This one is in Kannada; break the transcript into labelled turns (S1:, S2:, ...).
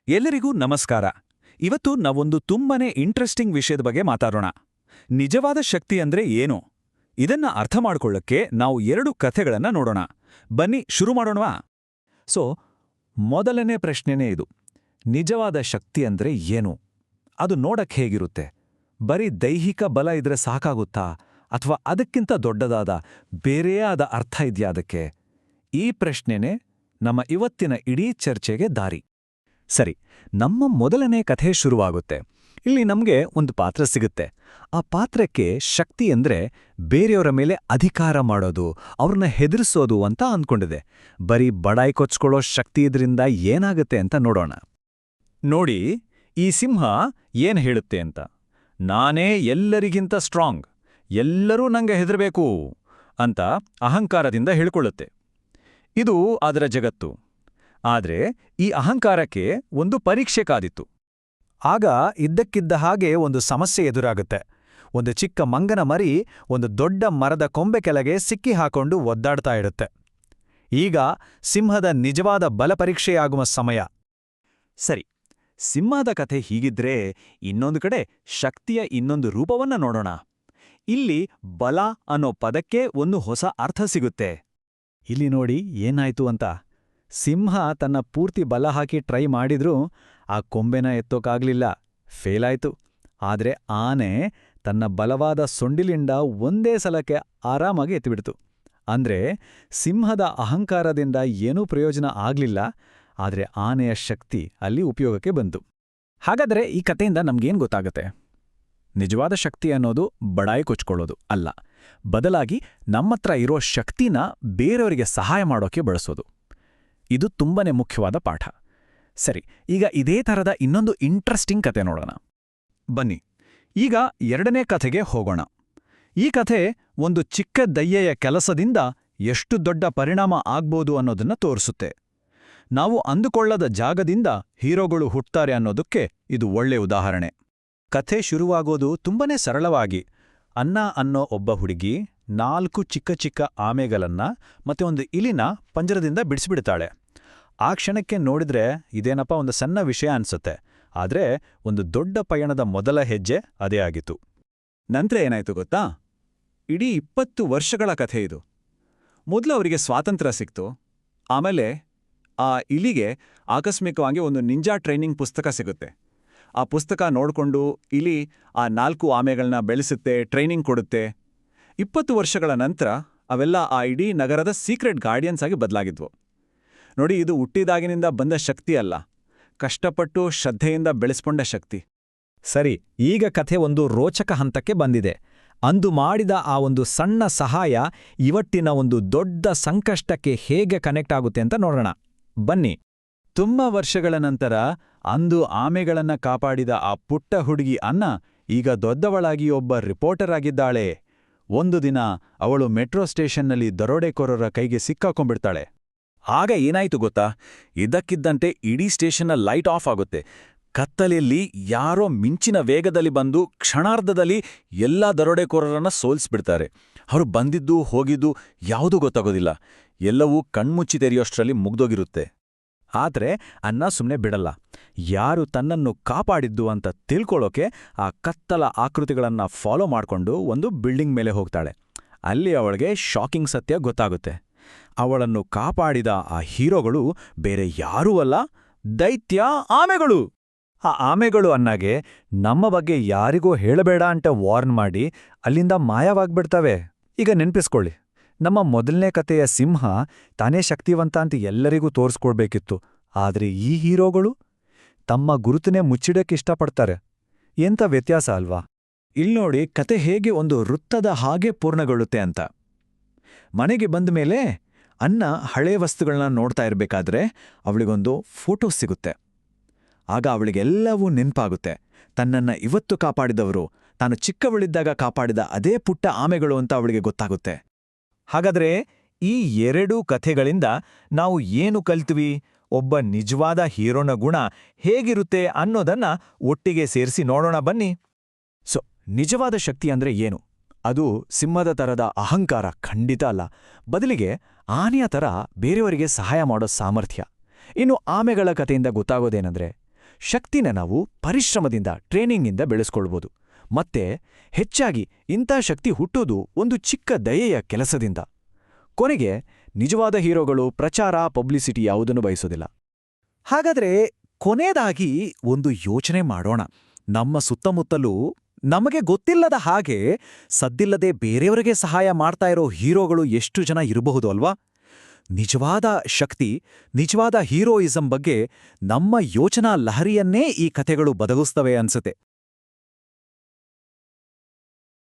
S1: ಎಲ್ಲರಿಗೂ ನಮಸ್ಕಾರ. ಇವತ್ತು ನಾವೊಂದು ತುಂಬಾನೇ ಇಂಟ್ರೆಸ್ಟಿಂಗ್ ವಿಷಯದ ಬಗ್ಗೆ ಮಾತಾಡೋಣ. ನಿಜವಾದ ಶಕ್ತಿ ಅಂದ್ರೆ ಏನು? ಇದನ್ನ ಅರ್ಥ ಮಾಡ್ಕೊಳ್ಳಕ್ಕೆ ನಾವು 2 ಕಥೆಗಳನ್ನ ನೋಡೋಣ. ಬನ್ನಿ ಶುರು ಮಾಡೋಣವಾ? ಮೊದಲನೇ ಪ್ರಶ್ನೆನೇ ಇದು. ನಿಜವಾದ ಶಕ್ತಿ ಅಂದ್ರೆ ಏನು? ಅದು ನೋಡಕ್ ಹೇಗಿರುತ್ತೆ? ಬರೀ ದೈಹಿಕ ಬಲ ಇದ್ರೆ ಸಾಕಾಗುತ್ತಾ? ಅಥವಾ ಅದಕ್ಕಿಂತ ದೊಡ್ಡದಾದ ಬೇರೆಯೇ ಆದ ಅರ್ಥ ಇದೆಯಾ ಅದಕ್ಕೆ? ಈ ಪ್ರಶ್ನೆನೇ ನಮ್ಮ ಇವತ್ತಿನ ಇಡೀ ಚರ್ಚೆಗೆ ದಾರಿ. ಸರಿ, ನಮ್ಮ ಮೊದಲನೇ ಕಥೆ ಶುರುವಾಗುತ್ತೆ. ಇಲ್ಲಿ ನಮ್ಗೆ ಒಂದು ಪಾತ್ರ ಸಿಗುತ್ತೆ. ಆ ಪಾತ್ರಕ್ಕೆ ಶಕ್ತಿ ಅಂದ್ರೆ ಬೇರೆಯವರ ಮೇಲೆ ಅಧಿಕಾರ ಮಾಡೋದು, ಅವ್ರನ್ನ ಹೆದರಿಸೋದು ಅಂತ ಅಂದ್ಕೊಂಡಿದೆ. ಬರೀ ಬಡಾಯಿ ಕೊಚ್ಕೊಳ್ಳೋ ಶಕ್ತಿ ಇದ್ರಿಂದ ಏನಾಗುತ್ತೆ ಅಂತ ನೋಡೋಣ. ನೋಡಿ, ಈ ಸಿಂಹ ಏನ್ ಹೇಳುತ್ತೆ ಅಂತ. ನಾನೇ ಎಲ್ಲರಿಗಿಂತ ಸ್ಟ್ರಾಂಗ್, ಎಲ್ಲರೂ ನಂಗೆ ಹೆದರಬೇಕು ಅಂತ ಅಹಂಕಾರದಿಂದ ಹೇಳ್ಕೊಳ್ಳುತ್ತೆ. ಇದು ಅದರ ಜಗತ್ತು. ಆದ್ರೆ ಈ ಅಹಂಕಾರಕ್ಕೆ ಒಂದು ಪರೀಕ್ಷೆ ಕಾದಿತ್ತು. ಆಗ ಇದ್ದಕ್ಕಿದ್ದ ಹಾಗೆ ಒಂದು ಸಮಸ್ಯೆ ಎದುರಾಗುತ್ತೆ. ಒಂದು ಚಿಕ್ಕ ಮಂಗನ ಮರಿ ಒಂದು ದೊಡ್ಡ ಮರದ ಕೊಂಬೆ ಕೆಳಗೆ ಸಿಕ್ಕಿ ಹಾಕೊಂಡು ಒದ್ದಾಡ್ತಾ ಇರುತ್ತೆ. ಈಗ ಸಿಂಹದ ನಿಜವಾದ ಬಲಪರೀಕ್ಷೆಯಾಗುವ ಸಮಯ. ಸರಿ, ಸಿಂಹದ ಕಥೆ ಹೀಗಿದ್ರೆ ಇನ್ನೊಂದು ಕಡೆ ಶಕ್ತಿಯ ಇನ್ನೊಂದು ರೂಪವನ್ನ ನೋಡೋಣ. ಇಲ್ಲಿ ಬಲ ಅನ್ನೋ ಪದಕ್ಕೆ ಒಂದು ಹೊಸ ಅರ್ಥ ಸಿಗುತ್ತೆ. ಇಲ್ಲಿ ನೋಡಿ ಏನಾಯ್ತು ಅಂತ. ಸಿಂಹ ತನ್ನ ಪೂರ್ತಿ ಬಲ ಹಾಕಿ ಟ್ರೈ ಮಾಡಿದ್ರೂ ಆ ಕೊಂಬೆನ ಎತ್ತೋಕಾಗ್ಲಿಲ್ಲ, ಫೇಲಾಯ್ತು. ಆದ್ರೆ ಆನೆ ತನ್ನ ಬಲವಾದ ಸೊಂಡಿಲಿಂದ ಒಂದೇ ಸಲಕ್ಕೆ ಆರಾಮಾಗಿ ಎತ್ತಿಬಿಡ್ತು. ಅಂದ್ರೆ ಸಿಂಹದ ಅಹಂಕಾರದಿಂದ ಏನೂ ಪ್ರಯೋಜನ ಆಗ್ಲಿಲ್ಲ, ಆದ್ರೆ ಆನೆಯ ಶಕ್ತಿ ಅಲ್ಲಿ ಉಪಯೋಗಕ್ಕೆ ಬಂತು. ಹಾಗಾದ್ರೆ ಈ ಕಥೆಯಿಂದ ನಮ್ಗೇನ್ ಗೊತ್ತಾಗತ್ತೆ? ನಿಜವಾದ ಶಕ್ತಿ ಅನ್ನೋದು ಬಡಾಯಿ ಕೊಚ್ಕೊಳ್ಳೋದು ಅಲ್ಲ, ಬದಲಾಗಿ ನಮ್ಮತ್ರ ಇರೋ ಶಕ್ತಿನ ಬೇರೆಯವರಿಗೆ ಸಹಾಯ ಮಾಡೋಕೆ ಬಳಸೋದು. ಇದು ತುಂಬಾನೇ ಮುಖ್ಯವಾದ ಪಾಠ. ಸರಿ, ಈಗ ಇದೇ ಥರದ ಇನ್ನೊಂದು ಇಂಟ್ರೆಸ್ಟಿಂಗ್ ಕತೆ ನೋಡೋಣ. ಬನ್ನಿ ಈಗ 2ನೇ ಕಥೆಗೆ ಹೋಗೋಣ. ಈ ಕಥೆ ಒಂದು ಚಿಕ್ಕ ದಯ್ಯೆಯ ಕೆಲಸದಿಂದ ಎಷ್ಟು ದೊಡ್ಡ ಪರಿಣಾಮ ಆಗ್ಬೋದು ಅನ್ನೋದನ್ನ ತೋರಿಸುತ್ತೆ. ನಾವು ಅಂದುಕೊಳ್ಳದ ಜಾಗದಿಂದ ಹೀರೋಗಳು ಹುಟ್ತಾರೆ ಅನ್ನೋದಕ್ಕೆ ಇದು ಒಳ್ಳೆ ಉದಾಹರಣೆ. ಕಥೆ ಶುರುವಾಗೋದು ತುಂಬಾನೇ ಸರಳವಾಗಿ. ಅನ್ನ ಅನ್ನೋ ಒಬ್ಬ ಹುಡುಗಿ 4 ಚಿಕ್ಕ ಚಿಕ್ಕ ಆಮೆಗಳನ್ನ ಮತ್ತೆ ಒಂದು ಇಲಿನ ಪಂಜರದಿಂದ ಬಿಡಿಸಿಬಿಡ್ತಾಳೆ. ಆ ಕ್ಷಣಕ್ಕೆ ನೋಡಿದ್ರೆ ಇದೇನಪ್ಪ ಒಂದು ಸಣ್ಣ ವಿಷಯ ಅನ್ಸುತ್ತೆ, ಆದ್ರೆ ಒಂದು ದೊಡ್ಡ ಪಯಣದ ಮೊದಲ ಹೆಜ್ಜೆ ಅದೇ ಆಗಿತ್ತು. ನಂತರ ಏನಾಯ್ತು ಗೊತ್ತಾ? ಇಡೀ 20 ವರ್ಷಗಳ ಕಥೆ ಇದು. ಮೊದಲು ಅವರಿಗೆ ಸ್ವಾತಂತ್ರ್ಯ ಸಿಕ್ತು. ಆಮೇಲೆ ಆ ಇಲಿಗೆ ಆಕಸ್ಮಿಕವಾಗಿ ಒಂದು ನಿಂಜಾ ಟ್ರೈನಿಂಗ್ ಪುಸ್ತಕ ಸಿಗುತ್ತೆ. ಆ ಪುಸ್ತಕ ನೋಡಿಕೊಂಡು ಇಲಿ ಆ 4 ಆಮೆಗಳನ್ನ ಬೆಳೆಸುತ್ತೆ, ಟ್ರೈನಿಂಗ್ ಕೊಡುತ್ತೆ. 20 ವರ್ಷಗಳ ನಂತರ ಅವೆಲ್ಲ ಆ ಇಡೀ ನಗರದ ಸೀಕ್ರೆಟ್ ಗಾರ್ಡಿಯನ್ಸ್ ಆಗಿ ಬದಲಾಗಿದ್ವು. ನೋಡಿ, ಇದು ಹುಟ್ಟಿದಾಗಿನಿಂದ ಬಂದ ಶಕ್ತಿ ಅಲ್ಲ, ಕಷ್ಟಪಟ್ಟು ಶ್ರದ್ಧೆಯಿಂದ ಬೆಳೆಸ್ಕೊಂಡ ಶಕ್ತಿ. ಸರಿ, ಈಗ ಕಥೆ ಒಂದು ರೋಚಕ ಹಂತಕ್ಕೆ ಬಂದಿದೆ. ಅಂದು ಮಾಡಿದ ಆ ಒಂದು ಸಣ್ಣ ಸಹಾಯ ಇವತ್ತಿನ ಒಂದು ದೊಡ್ಡ ಸಂಕಷ್ಟಕ್ಕೆ ಹೇಗೆ ಕನೆಕ್ಟ್ ಆಗುತ್ತೆ ಅಂತ ನೋಡೋಣ. ಬನ್ನಿ. ತುಂಬಾ ವರ್ಷಗಳ ನಂತರ ಅಂದು ಆಮೆಗಳನ್ನ ಕಾಪಾಡಿದ ಆ ಪುಟ್ಟ ಹುಡುಗಿ ಅನ್ನ ಈಗ ದೊಡ್ಡವಳಾಗಿ ಒಬ್ಬ ರಿಪೋರ್ಟರ್ ಆಗಿದ್ದಾಳೆ. ಒಂದು ದಿನ ಅವಳು ಮೆಟ್ರೋ ಸ್ಟೇಷನ್ನಲ್ಲಿ ದರೋಡೆಕೋರರ ಕೈಗೆ ಸಿಕ್ಕಾಕೊಂಡ್ಬಿಡ್ತಾಳೆ. ಆಗ ಏನಾಯ್ತು ಗೊತ್ತಾ? ಇದ್ದಕ್ಕಿದ್ದಂತೆ ಇಡೀ ಸ್ಟೇಷನ್ನ ಲೈಟ್ ಆಫ್ ಆಗುತ್ತೆ. ಕತ್ತಲೆಯಲ್ಲಿ ಯಾರೋ ಮಿಂಚಿನ ವೇಗದಲ್ಲಿ ಬಂದು ಕ್ಷಣಾರ್ಧದಲ್ಲಿ ಎಲ್ಲಾ ದರೋಡೆಕೋರರನ್ನ ಸೋಲಿಸ್ಬಿಡ್ತಾರೆ. ಅವರು ಬಂದಿದ್ದು ಹೋಗಿದ್ದು ಯಾವುದೂ ಗೊತ್ತಾಗೋದಿಲ್ಲ. ಎಲ್ಲವೂ ಕಣ್ಮುಚ್ಚಿ ತೆರೆಯೋಷ್ಟರಲ್ಲಿ ಮುಗ್ದೋಗಿರುತ್ತೆ. ಆದ್ರೆ ಅನ್ನ ಸುಮ್ಮನೆ ಬಿಡಲ್ಲ. ಯಾರು ತನ್ನನ್ನು ಕಾಪಾಡಿದ್ದು ಅಂತ ತಿಳ್ಕೊಳ್ಳೋಕೆ ಆ ಕತ್ತಲ ಆಕೃತಿಗಳನ್ನ ಫಾಲೋ ಮಾಡ್ಕೊಂಡು ಒಂದು ಬಿಲ್ಡಿಂಗ್ ಮೇಲೆ ಹೋಗ್ತಾಳೆ. ಅಲ್ಲಿ ಅವಳಿಗೆ ಶಾಕಿಂಗ್ ಸತ್ಯ ಗೊತ್ತಾಗುತ್ತೆ. ಅವಳನ್ನು ಕಾಪಾಡಿದ ಆ ಹೀರೋಗಳು ಬೇರೆ ಯಾರೂ ಅಲ್ಲ, ದೈತ್ಯ ಆಮೆಗಳು. ಆ ಆಮೆಗಳು ಅನ್ನಾಗೆ ನಮ್ಮ ಬಗ್ಗೆ ಯಾರಿಗೂ ಹೇಳಬೇಡ ಅಂತ ವಾರ್ನ್ ಮಾಡಿ ಅಲ್ಲಿಂದ ಮಾಯವಾಗ್ಬಿಡ್ತವೆ. ಈಗ ನೆನ್ಪಿಸ್ಕೊಳ್ಳಿ, ನಮ್ಮ ಮೊದಲನೇ ಕಥೆಯ ಸಿಂಹ ತಾನೇ ಶಕ್ತಿವಂತ ಅಂತ ಎಲ್ಲರಿಗೂ ತೋರಿಸ್ಕೊಡ್ಬೇಕಿತ್ತು. ಆದ್ರೆ ಈ ಹೀರೋಗಳು ತಮ್ಮ ಗುರುತನ್ನೇ ಮುಚ್ಚಿಡಕ್ಕಿಷ್ಟಪಡ್ತಾರೆ. ಎಂಥ ವ್ಯತ್ಯಾಸ ಅಲ್ವಾ? ಇಲ್ನೋಡಿ ಕತೆ ಹೇಗೆ ಒಂದು ವೃತ್ತದ ಹಾಗೆ ಪೂರ್ಣಗೊಳ್ಳುತ್ತೆ ಅಂತ. ಮನೆಗೆ ಬಂದ ಮೇಲೆ ಅನ್ನ ಹಳೇ ವಸ್ತುಗಳನ್ನ ನೋಡ್ತಾ ಇರಬೇಕಾದ್ರೆ ಅವಳಿಗೊಂದು ಫೋಟೋ ಸಿಗುತ್ತೆ. ಆಗ ಅವಳಿಗೆಲ್ಲವೂ ನೆನ್ಪಾಗುತ್ತೆ. ತನ್ನನ್ನ ಇವತ್ತು ಕಾಪಾಡಿದವರು ತಾನು ಚಿಕ್ಕವಳಿದ್ದಾಗ ಕಾಪಾಡಿದ ಅದೇ ಪುಟ್ಟ ಆಮೆಗಳು ಅಂತ ಅವಳಿಗೆ ಗೊತ್ತಾಗುತ್ತೆ. ಹಾಗಾದ್ರೆ ಈ 2 ಕಥೆಗಳಿಂದ ನಾವು ಏನು ಕಲ್ತ್ವಿ? ಒಬ್ಬ ನಿಜವಾದ ಹೀರೋನ ಗುಣ ಹೇಗಿರುತ್ತೆ ಅನ್ನೋದನ್ನ ಒಟ್ಟಿಗೆ ಸೇರಿಸಿ ನೋಡೋಣ ಬನ್ನಿ. ನಿಜವಾದ ಶಕ್ತಿ ಅಂದ್ರೆ ಏನು? ಅದು ಸಿಂಹದ ತರದ ಅಹಂಕಾರ ಖಂಡಿತ ಅಲ್ಲ. ಬದಲಿಗೆ ಆನೆಯ ಥರ ಬೇರೆಯವರಿಗೆ ಸಹಾಯ ಮಾಡೋ ಸಾಮರ್ಥ್ಯ. ಇನ್ನು ಆಮೆಗಳ ಕಥೆಯಿಂದ ಗೊತ್ತಾಗೋದೇನೆಂದ್ರೆ ಶಕ್ತಿನ ನಾವು ಪರಿಶ್ರಮದಿಂದ ಟ್ರೈನಿಂಗಿಂದ ಬೆಳೆಸ್ಕೊಳ್ಬೋದು. ಮತ್ತೆ ಹೆಚ್ಚಾಗಿ ಇಂಥ ಶಕ್ತಿ ಹುಟ್ಟೋದು ಒಂದು ಚಿಕ್ಕ ದಯೆಯ ಕೆಲಸದಿಂದ. ಕೊನೆಗೆ ನಿಜವಾದ ಹೀರೋಗಳು ಪ್ರಚಾರ, ಪಬ್ಲಿಸಿಟಿ ಯಾವುದನ್ನು ಬಯಸೋದಿಲ್ಲ. ಹಾಗಾದ್ರೆ ಕೊನೆಯದಾಗಿ ಒಂದು ಯೋಚನೆ ಮಾಡೋಣ. ನಮ್ಮ ಸುತ್ತಮುತ್ತಲೂ ನಮಗೆ ಗೊತ್ತಿಲ್ಲದ ಹಾಗೆ ಸದ್ದಿಲ್ಲದೆ ಬೇರೆಯವರಿಗೆ ಸಹಾಯ ಮಾಡ್ತಾ ಇರೋ ಹೀರೋಗಳು ಎಷ್ಟು ಜನ ಇರಬಹುದು ಅಲ್ವಾ? ನಿಜವಾದ ಶಕ್ತಿ, ನಿಜವಾದ ಹೀರೋಯಿಸಂ ಬಗ್ಗೆ ನಮ್ಮ ಯೋಚನಾ ಲಹರಿಯನ್ನೇ ಈ ಕಥೆಗಳು ಬದಗಿಸ್ತವೆ ಅನ್ಸುತ್ತೆ.